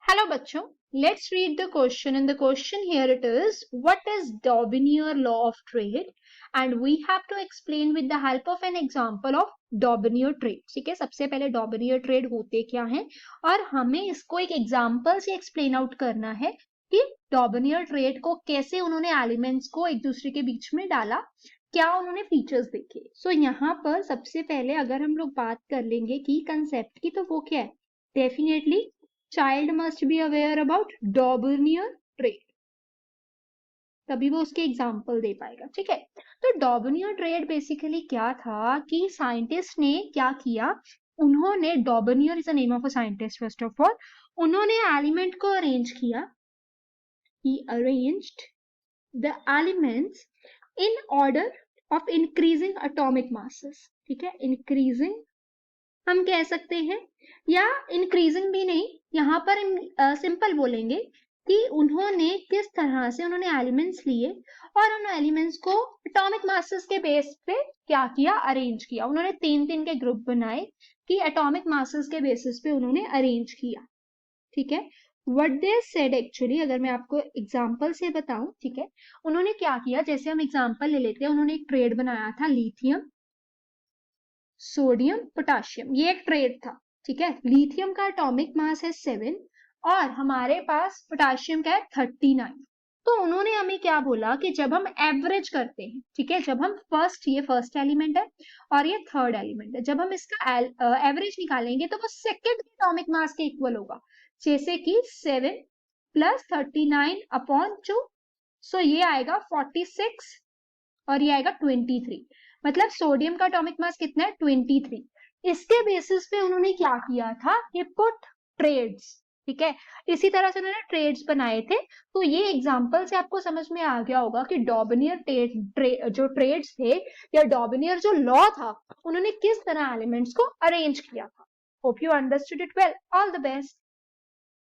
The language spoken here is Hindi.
Hello बच्चों, let's read the question and the question here it is, what is Dominier law of trade and we have to explain with the help of an example of Dominier trade. ठीक है, सबसे पहले Dominier trade होते क्या हैं और हमें इसको एक एग्जाम्पल से एक्सप्लेन आउट करना है कि Dominier ट्रेड को कैसे उन्होंने एलिमेंट्स को एक दूसरे के बीच में डाला, क्या उन्होंने फीचर्स देखे. सो यहाँ पर सबसे पहले अगर हम लोग बात कर लेंगे की कंसेप्ट की, तो वो क्या है, definitely child must be aware about डॉबर्नियर trade, तभी वो उसके एग्जाम्पल दे पाएगा. ठीक है, तो डॉबर्नियर ट्रेड बेसिकली क्या था कि साइंटिस्ट ने क्या किया, उन्होंने, Dobereiner is the name of a scientist first of all, उन्होंने एलिमेंट को अरेंज किया. He arranged the elements in order of increasing atomic masses. ठीक है, इंक्रीजिंग हम कह सकते हैं या इंक्रीजिंग भी नहीं, यहाँ पर सिंपल बोलेंगे कि उन्होंने किस तरह से उन्होंने एलिमेंट्स लिए और उन एलिमेंट्स को एटॉमिक मासेस के बेस पे क्या किया, अरेंज किया. उन्होंने तीन तीन के ग्रुप बनाए कि एटॉमिक मासेस के बेसिस पे उन्होंने अरेंज किया. ठीक है, व्हाट दे सेड एक्चुअली, अगर मैं आपको एग्जांपल से बताऊं, ठीक है, उन्होंने क्या किया, जैसे हम एग्जांपल ले लेते हैं, उन्होंने एक ट्रेड बनाया था लिथियम सोडियम पोटाशियम, ये एक ट्रेड था. ठीक है, लिथियम का एटॉमिक मास है 7 और हमारे पास पोटाशियम का है 39. तो उन्होंने हमें क्या बोला कि जब हम एवरेज करते हैं, ठीक है, जब हम ये फर्स्ट एलिमेंट है और ये थर्ड एलिमेंट है, जब हम इसका एवरेज निकालेंगे तो वो सेकेंड के एटॉमिक मास के इक्वल होगा, जैसे कि 7 + 39 अपॉन 2. सो ये आएगा 46 और ये आएगा 23. मतलब सोडियम का एटॉमिक मास कितना है, 23. इसके बेसिस पे उन्होंने क्या किया था कि पुट ट्रेड्स. ठीक है, इसी तरह से उन्होंने ट्रेड्स बनाए थे. तो ये एग्जांपल से आपको समझ में आ गया होगा कि डॉबनियर जो ट्रेड्स थे या डॉबनियर जो लॉ था, उन्होंने किस तरह एलिमेंट्स को अरेंज किया था. Hope you understood it well. All the best.